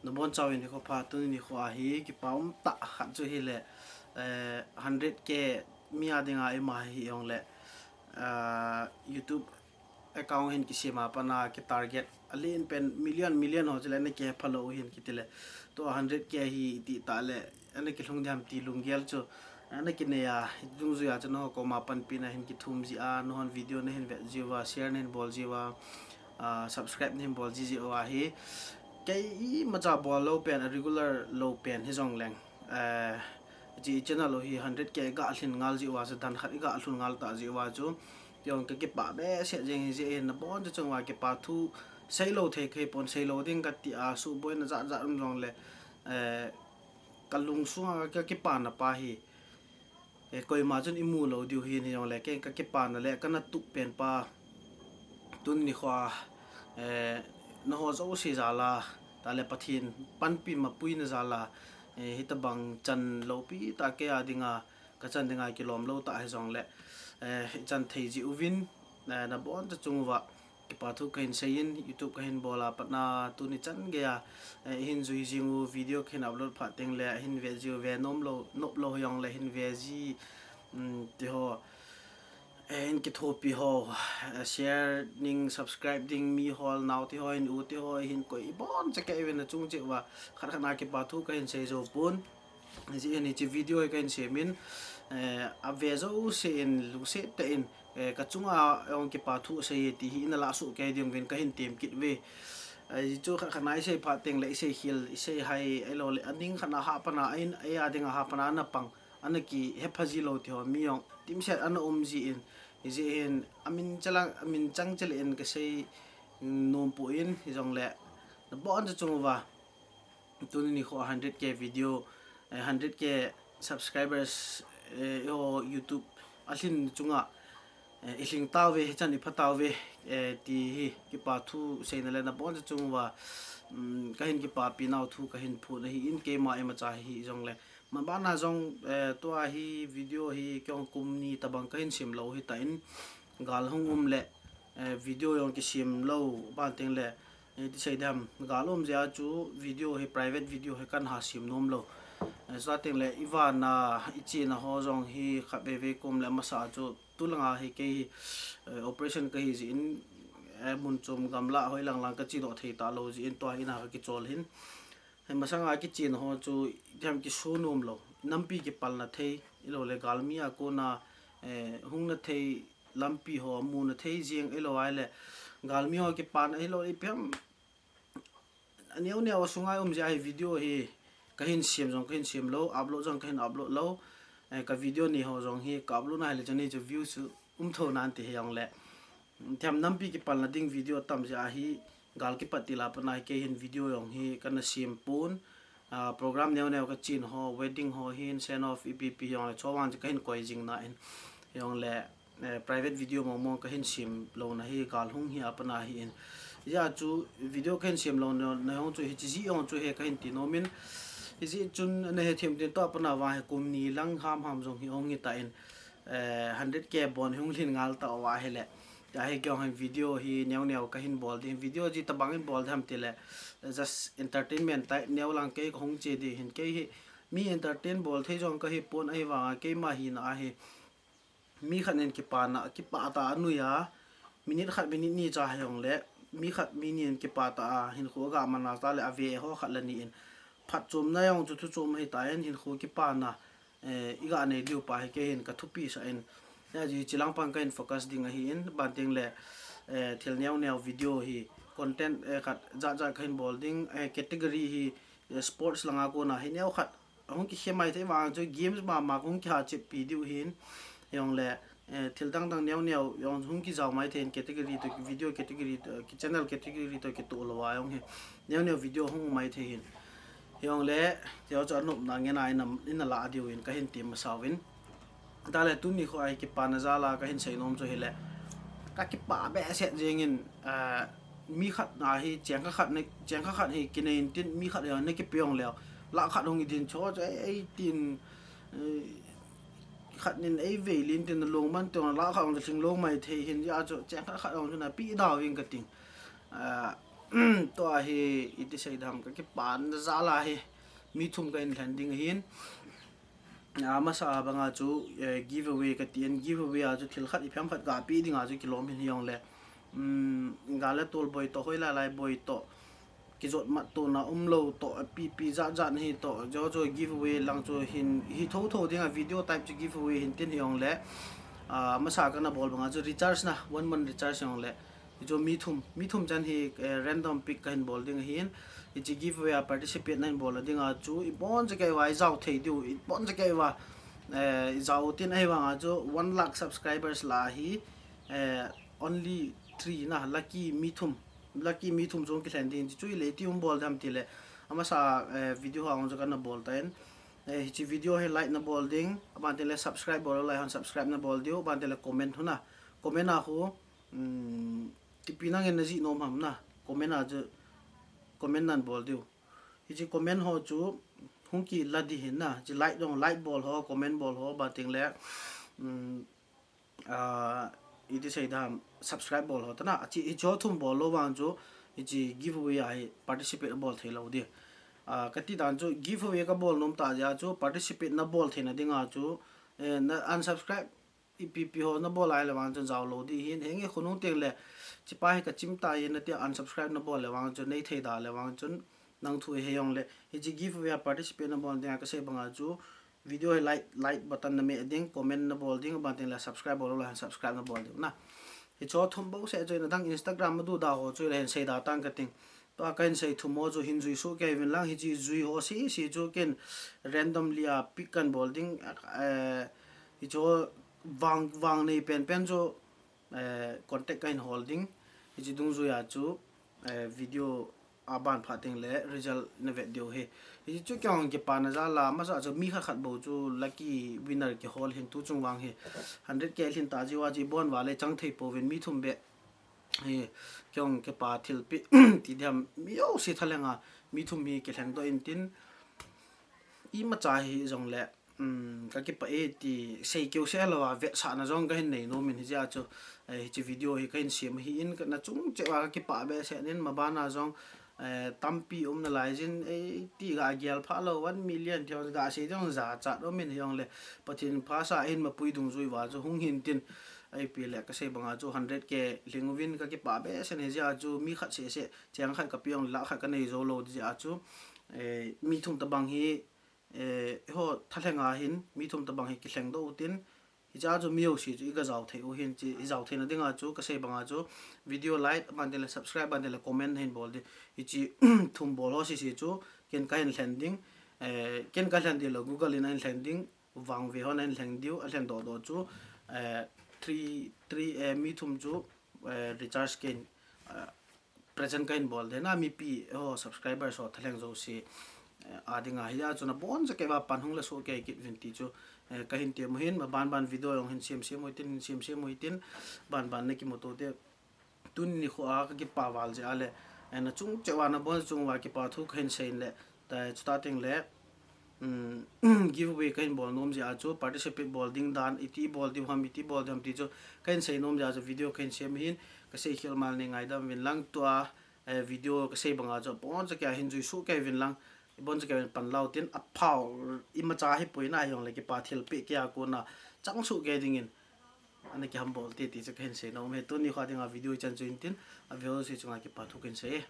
nó bon chào in ko pha tu ni kho hi ki paum ta khat chu hi le 100k mi adinga ema hi yong le YouTube account hin ki sema pana ki target alin pen million ho jale ne ke follow hin ki tile to 100k hi ti ta le ane ki lung jam ti lung gel chu ane ki ne ya dung zu ya chno ko ma pan pina hin ki thum ji a no hon video ne hin ve jiwa share ne bol jiwa subscribe ne bol ji wa hi cái mà cha bỏ lâu pen regular low pen hi jong leng ji channel hi 100k ga thin ngal ji wa sa dan khat ga thun ngal ta ji wa chu yong cái pa be se jeng ji en na bon chu wa cái pa thu sei lo the ke pon sei lo ding ka ti a su boy na za jong le kalung su cái pa na pa hi koi ma chun imu lo diu hi ni jong le cái pa na le kana tu pen pa tun ni khwa nó ho zo si zala ta le pathin pan pi ma pui na zala hita bang chan lo pi ta ke adinga ka chan dinga kilom lo ta hai jong le chan thei ji uvin na bon ta chungwa ki pa thu kain sein YouTube kain bola patna tu ni chan ge ya hin zui jingu video khin upload pha teng le hin ve ji ve nom lo nop lo yong le hin ve ji ti ho en ki thopi ho share ning subscribe ding mi hol now ti ho in u ti ho hin ko ibon cha ke even chung che wa khat khana ki pa thu ka in sei zo pun ji ni chi video ka in se min a ve zo se in lu se te in ka chunga ong ki pa thu se ti hi na la su ke dim gen ka hin tem kit we chu khat khana se pha teng le se hil se hai elo le aning khana ha pana in ai adinga ha pana na pang anaki hephaji lo ti ho mi yong tim set an ji in ji in amin chalang amin chang chel in ka sei nom pu in jong le the bon cha chung wa tu ni kho 100k video 100k subscribers yo YouTube alin chunga iling taw we chan i phataw we ti hi ki pa thu sei na le na bon cha chung wa ka hin ki pa pi naw thu ka hin phu na hi in ke ma ema cha hi jong le mà bạn nào trong tua hi video hi kyong kum ni tabang kain sim lo hi ta in gal hong le video yong ki sim lo ban teng le ti sei dam gal ja chu video hi private video hi kan ha sim nom lo sa teng le iwana ichi na ho jong hi kha be ve kum le masa chu tulanga hi ke operation ka hi ji in mun chum gamla hoi lang lang ka chi do thei ta lo ji in to ina ka ki chol hin hay mà sang ai cái chuyện họ chú thêm cái số nôm lo nampi cái pal na thấy ilo le galmi à cô na hung na thấy lampi họ mu na thấy riêng ilo ai le galmi họ cái pan ilo ipem neo sungai jai video hi kahin sim lo upload jong kahin upload lo cái video ni họ jong hi ka upload na le chani chu views tho nan ti yang le thêm nampi cái pal na ding video tam ja hi gal ki patila panai ke hin video yong hi kana sim pun program neo ka chin ho wedding ho hin send off epp yong le chowan ka hin koi jing na in yong le private video mo ka hin sim lo na hi gal hung hi apana hi in ya chu video ka hin sim lo na hong chu hi ji yong chu he ka hin ti no min hi ji chun na he them tin to apana wa he kum ni lang ham jong hi ong hi ta in 100k bon hung lin ngal ta wa he le ya he kyong han video hi neo ka hin bol din video ji ta bangin bol tham tile just entertainment ta neo lang ke khong che di hin ke hi mi entertain bol thei jong ka hi pon ai wa ke ma hi na hi mi khanen ki pa na ki pa ta anu ya minute khat minute ni cha hayong le mi khat minute ki pa ta hin kho ga mana ta le ave ho khat la ni in phat chum na yong chu chum hi ta en hin kho ki pa na iga ne liu pa hi ke hin ka thu pi sa in ya ji chilang pang kain focus ding hi in banting le thil neo video hi content khat ja kain bolding category hi sports langa ko na hi neo khat hong ki khemai the wa jo games ma hong ki ha che video hin yong le thil dang neo yong hong ki jaw mai the category to video category ki channel category to ki to lo wa yong he neo video hong mai the hin yong le jo cho nup na nge na in la dio in ka hin tim ma sawin ta le tu ni kho ai ki pa na za la ka hin sei nom cho hele ka ki pa be se jengin mi khat na hi cheng kha khat hi kinin tin mi khat ya ne ki pyong le la khat hong din cho ai tin khat nin ai ve lin tin long man to la khat hong sing long mai the hin ya cho cheng kha khat hong na pi daw in ka ting to hi iti sei dam ka ki pan zala hi mi thum ka in landing hin masa banga chu giveaway ka tien giveaway a chu thil khat i pham khat ga pi dinga chu kilom hin yong le ngala tol boy to hoi la lai boy to ki zot mat to na lo to pi za za hi to jo giveaway lang chu hin hi tho dinga video type chu giveaway hin tin yong le masa ka na bol banga chu recharge na 1 month recharge yong le jo mi thum chan hi random pick kan bol ding hin ichi giveaway participate nan bol ding a chu I bon je kai wai zau thei du I bon je kai wa zau tin ai wa chu 1 lakh subscribers la hi only 3 na lucky mi thum jong ki hlan din chu le ti bol dam ti le ama sa video ha ong kan na bol ten hi video he like na bol ding ban te le subscribe bol la han subscribe na bol dio ban te le comment huna comment a ho ti pinang energy nom ham na comment a je comment nan bol dio hi comment ho chu hung ki ladi hin na ji like dong like bol ho comment bol ho ba ting le iti sei dam subscribe bol ho ta na chi jo thum bol lo wang chu ji giveaway ai participate bol thei lo di kati dan chu giveaway ka bol nom ta ja chu participate na bol thei na dinga chu na unsubscribe ipp ho na bol ai le wang chu jaw lo di hin henge khunu tek le chi pa he ka chim ta ye na te unsubscribe na bol le wang chu nei thei da le wang chu nang thu he yong le ji giveaway participate na bol dinga ka se banga chu video like button na me ding comment na bol ding ba tin la subscribe bol la subscribe na bol ding na hi cho thum bo se join dang Instagram ma du da ho choi len sei da tang ka ting to kain sei thumo jo hin jui su ke vin lang hi ji jui ho si jo ken randomly a pick and bowling hi cho wang nei pen jo contact kain holding hi ji dung ju ya chu video aban phating le result na ve dio he hi chu kyang ke pa na za la ma sa mi khat bo chu lucky winner ke hol hin tu chung wang he 100k hin ta ji wa ji bon wa le chang thei po wen mi thum be he kyang ke pa thil pi ti dam mi yo si thalenga mi thum mi ke thang do in tin I ma cha hi jong le ka ki pa e ti sei keu se lo wa ve sa na jong ka hin nei no min hi ja chu hi video hi ka in sim hi in ka na chung che wa ki pa be se nen ma ba na jong tampi na lai jin ti ga gyal pha lo 1 million thyo ga se jong za cha do min yong le pathin pha sa in ma pui dung zui wa chu hung hin tin ai pi le ka se banga chu 100k lingwin ka ki pa be se ne ja chu mi khat se chang khat ka piong la khat ka nei zo lo ja chu mi thum ta bang hi ho thalenga hin mi thum ta bang hi ki thleng do tin hi cha chu miu si chu ga zaw thei o hin chi i zaw thei na dinga chu ka se banga chu video like ban de subscribe ban de comment hin bol de hi chi thum bol ho si chu ken ka hin landing ken ka landing lo google in landing wang ve ho na landing a land do chu 3 mi thum chu recharge ken present kain bol de na mi pi ho subscriber so thaleng zo si adinga hiya chuna bon je ke ba panhung la so ke kit vin ti chu ka hin te mohin ma ban video yong hin sim moitin ban ne ki moto te tun ni kho a ki pa wal je ale na chung chewa na bon chung wa ki pa thu khin sein le ta starting le giveaway kain bol nom ja chu participate bol ding dan iti bol di ham iti bol dam ti chu kain sei nom ja video kain sem hin ka sei khel mal ne ngai dam win lang to a video ka sei banga cho bon je ka hin jui su ke win lang bon je ka pan lau tin a phau I ma cha hi poina yong le ki pa thil pe kya ko na chang su ke ding in ani ki ham bol ti che kain sei nom he to ni kha ding a video chan chuin tin a video se chunga ki pa thu ken sei